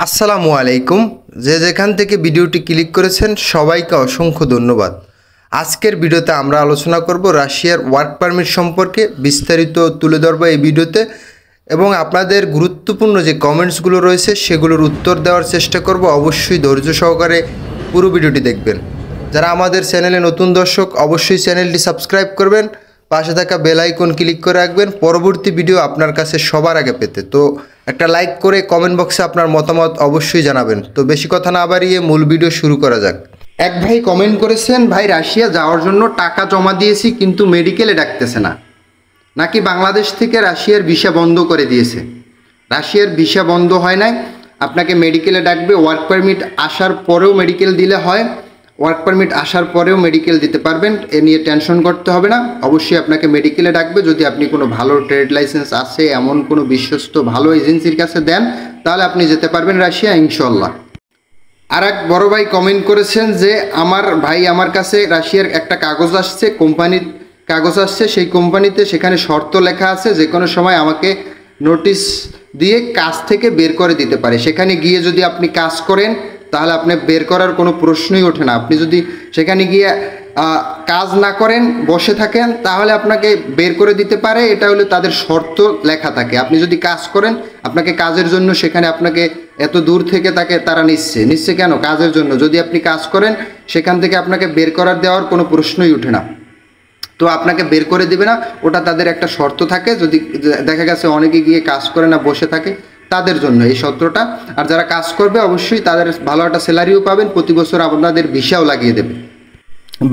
আসসালামু আলাইকুম। যে যেখান থেকে ভিডিওটি ক্লিক করেছেন সবাইকে অসংখ্য ধন্যবাদ। আজকের ভিডিওতে আমরা আলোচনা করব রাশিয়ার ওয়ার্ক পারমিট সম্পর্কে, বিস্তারিত তুলে ধরব এই ভিডিওতে এবং আপনাদের গুরুত্বপূর্ণ যে কমেন্টসগুলো রয়েছে সেগুলোর উত্তর দেওয়ার চেষ্টা করব। অবশ্যই ধৈর্য সহকারে পুরো ভিডিওটি দেখবেন। যারা আমাদের চ্যানেলে নতুন দর্শক অবশ্যই চ্যানেলটি সাবস্ক্রাইব করবেন, পাশে থাকা বেল আইকন ক্লিক করে রাখবেন পরবর্তী ভিডিও আপনার কাছে সবার আগে পেতে। তো একটা লাইক করে কমেন্ট বক্সে আপনার মতামত অবশ্যই জানাবেন। তো বেশি কথা না বাড়িয়ে মূল ভিডিও শুরু করা যাক। এক ভাই কমেন্ট করেছেন, ভাই রাশিয়া যাওয়ার জন্য টাকা জমা দিয়েছি কিন্তু মেডিকেলে ডাকতেছে না, নাকি বাংলাদেশ থেকে রাশিয়ার ভিসা বন্ধ করে দিয়েছে। রাশিয়ার ভিসা বন্ধ হয় নাই, আপনাকে মেডিকেলে ডাকবে। ওয়ার্ক পারমিট আসার পরেও মেডিকেল দিলে হয়, ওয়ার্ক পারমিট আসার পরেও মেডিকেল দিতে পারবেন, এ নিয়ে টেনশন করতে হবে না। অবশ্যই আপনাকে মেডিকেলে ডাকবে। যদি আপনি কোনো ভালো ট্রেড লাইসেন্স আছে এমন কোনো বিশ্বস্ত ভালো এজেন্সির কাছে দেন তাহলে আপনি যেতে পারবেন রাশিয়া ইনশাল্লাহ। আর এক বড় ভাই কমেন্ট করেছেন যে আমার কাছে রাশিয়ার একটা কাগজ আসছে, কোম্পানির কাগজ আসছে, সেই কোম্পানিতে সেখানে শর্ত লেখা আছে যে কোনো সময় আমাকে নোটিশ দিয়ে কাজ থেকে বের করে দিতে পারে। সেখানে গিয়ে যদি আপনি কাজ করেন তাহলে আপনি বের করার কোনো প্রশ্নই ওঠে না। আপনি যদি সেখানে গিয়ে কাজ না করেন, বসে থাকেন, তাহলে আপনাকে বের করে দিতে পারে। এটা হলো তাদের শর্ত লেখা থাকে। আপনি যদি কাজ করেন, আপনাকে কাজের জন্য সেখানে আপনাকে এত দূর থেকে তারা নিচ্ছে কেন? কাজের জন্য। যদি আপনি কাজ করেন সেখান থেকে আপনাকে বের করার দেওয়ার কোনো প্রশ্নই ওঠে না। তো আপনাকে বের করে দিবে না, ওটা তাদের একটা শর্ত থাকে। যদি দেখা গেছে অনেকে গিয়ে কাজ করে না, বসে থাকে, তাদের জন্য এই শর্তটা। আর যারা কাজ করবে অবশ্যই তাদের ভালো একটা স্যালারিও পাবেন, প্রতি বছর আপনাদের ভিসাও লাগিয়ে দেবে।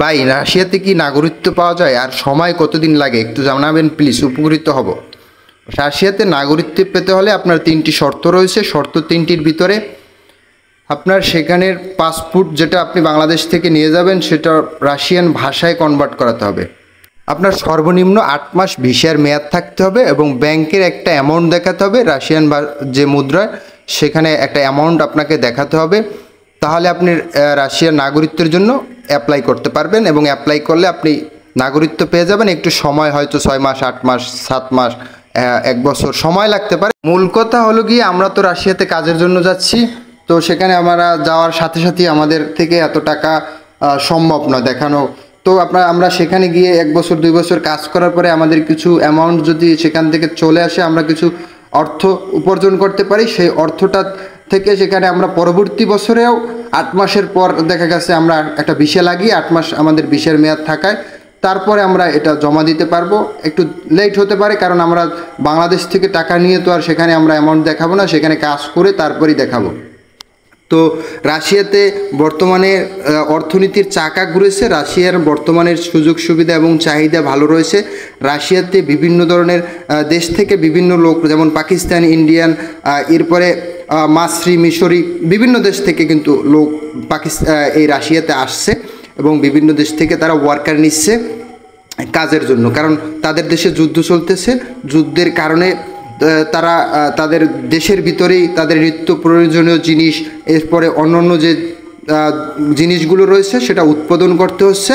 ভাই রাশিয়াতে কি নাগরিকত্ব পাওয়া যায় আর সময় কতদিন লাগে একটু জানাবেন প্লিজ, উপকৃত হব। রাশিয়াতে নাগরিকত্ব পেতে হলে আপনার 3টি শর্ত রয়েছে। শর্ত 3টির ভিতরে আপনার সেখানের পাসপোর্ট যেটা আপনি বাংলাদেশ থেকে নিয়ে যাবেন সেটা রাশিয়ান ভাষায় কনভার্ট করাতে হবে। আপনার সর্বনিম্ন 8 মাস ভিসার মেয়াদ থাকতে হবে এবং ব্যাংকের একটা অ্যামাউন্ট দেখাতে হবে। রাশিয়ান বা যে মুদ্রা সেখানে একটা অ্যামাউন্ট আপনাকে দেখাতে হবে। তাহলে আপনি রাশিয়ার নাগরিকত্বের জন্য অ্যাপ্লাই করতে পারবেন এবং অ্যাপ্লাই করলে আপনি নাগরিকত্ব পেয়ে যাবেন। একটু সময় হয়তো 6 মাস, 8 মাস, 7 মাস, 1 বছর সময় লাগতে পারে। মূল কথা হলো গিয়ে আমরা তো রাশিয়াতে কাজের জন্য যাচ্ছি, তো সেখানে আমরা যাওয়ার সাথে সাথেই আমাদের থেকে এত টাকা সম্ভব নয় দেখানো। তো আমরা সেখানে গিয়ে 1 বছর 2 বছর কাজ করার পরে আমাদের কিছু অ্যামাউন্ট যদি সেখান থেকে চলে আসে, আমরা কিছু অর্থ উপার্জন করতে পারি। সেই অর্থটা থেকে সেখানে আমরা পরবর্তী বছরেও 8 মাসের পর দেখা গেছে আমরা একটা ভিসা লাগিয়ে 8 মাস আমাদের ভিসার মেয়াদ থাকায় তারপরে আমরা এটা জমা দিতে পারবো। একটু লেট হতে পারে কারণ আমরা বাংলাদেশ থেকে টাকা নিয়ে তো আর সেখানে আমরা অ্যামাউন্ট দেখাবো না, সেখানে কাজ করে তারপরেই দেখাবো। তো রাশিয়াতে বর্তমানে অর্থনীতির চাকা ঘুরেছে। রাশিয়ার বর্তমানের সুযোগ সুবিধা এবং চাহিদা ভালো রয়েছে। রাশিয়াতে বিভিন্ন ধরনের দেশ থেকে বিভিন্ন লোক, যেমন পাকিস্তান, ইন্ডিয়ান, এরপরে মাসরি, মিশরি, বিভিন্ন দেশ থেকে কিন্তু লোক এই রাশিয়াতে আসছে এবং বিভিন্ন দেশ থেকে তারা ওয়ার্কার নিচ্ছে কাজের জন্য। কারণ তাদের দেশে যুদ্ধ চলতেছে, যুদ্ধের কারণে তারা তাদের দেশের ভিতরেই তাদের নিত্য প্রয়োজনীয় জিনিস, এরপরে অন্যান্য যে জিনিসগুলো রয়েছে সেটা উৎপাদন করতে হচ্ছে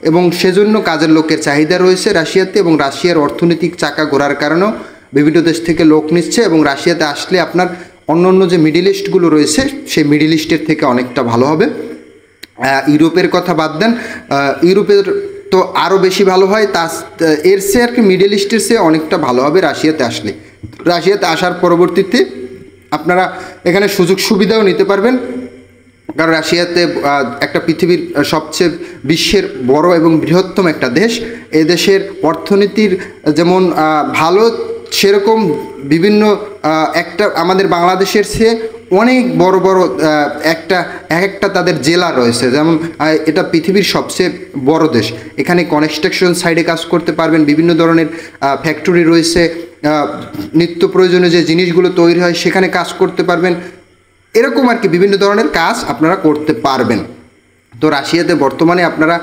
এবং সেজন্য কাজের লোকের চাহিদা রয়েছে রাশিয়াতে। এবং রাশিয়ার অর্থনৈতিক চাকা ঘোরার কারণেও বিভিন্ন দেশ থেকে লোক নিচ্ছে এবং রাশিয়াতে আসলে আপনার অন্যান্য যে মিডিল ইস্টগুলো রয়েছে সেই মিডিল ইস্টের থেকে অনেকটা ভালো হবে। ইউরোপের কথা বাদ দেন, ইউরোপের তো আরও বেশি ভালো হয়, এর চেয়ে আর কি মিডল ইস্টের চেয়ে অনেকটা ভালো হবে রাশিয়াতে আসলে। রাশিয়াতে আসার পরবর্তীতে আপনারা এখানে সুযোগ সুবিধাও নিতে পারবেন। কারণ রাশিয়াতে একটা পৃথিবীর সবচেয়ে বিশ্বের বড় এবং বৃহত্তম একটা দেশ। এ দেশের অর্থনীতির যেমন ভালো, সেরকম বিভিন্ন একটা আমাদের বাংলাদেশের চেয়ে অনেক বড় বড় একটা তাদের জেলা রয়েছে। যেমন এটা পৃথিবীর সবচেয়ে বড় দেশ। এখানে কনস্ট্রাকশন সাইডে কাজ করতে পারবেন, বিভিন্ন ধরনের ফ্যাক্টরি রয়েছে, নিত্য প্রয়োজনীয় যে জিনিসগুলো তৈরি হয় সেখানে কাজ করতে পারবেন। এরকম আর কি বিভিন্ন ধরনের কাজ আপনারা করতে পারবেন। তো রাশিয়াতে বর্তমানে আপনারা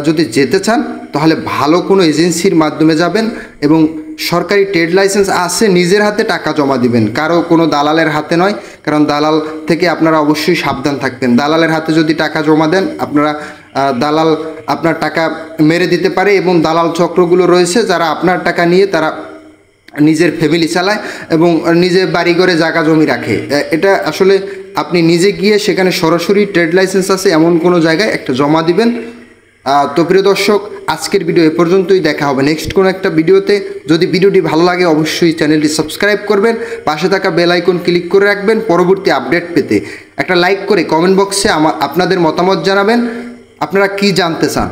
যদি যেতে চান তাহলে ভালো কোনো এজেন্সির মাধ্যমে যাবেন এবং সরকারি ট্রেড লাইসেন্স আছে, নিজের হাতে টাকা জমা দিবেন, কারো কোনো দালালের হাতে নয়। কারণ দালাল থেকে আপনারা অবশ্যই সাবধান থাকবেন। দালালের হাতে যদি টাকা জমা দেন দালাল আপনার টাকা মেরে দিতে পারে এবং দালাল চক্রগুলো রয়েছে যারা আপনার টাকা নিয়ে নিজের ফ্যামিলি চালায় এবং নিজে বাড়ি করে জায়গা জমি রাখে। এটা আসলে আপনি নিজে গিয়ে সেখানে সরাসরি ট্রেড লাইসেন্স আছে এমন কোনো জায়গায় একটা জমা দিবেন। তো প্রিয় দর্শক, আজকের ভিডিও এ পর্যন্তই। দেখা হবে নেক্সট কোনো একটা ভিডিওতে। যদি ভিডিওটি ভালো লাগে অবশ্যই চ্যানেলটি সাবস্ক্রাইব করবেন, পাশে থাকা বেল আইকন ক্লিক করে রাখবেন পরবর্তী আপডেট পেতে। একটা লাইক করে কমেন্ট বক্সে আপনাদের মতামত জানাবেন, আপনারা কি জানতে চান।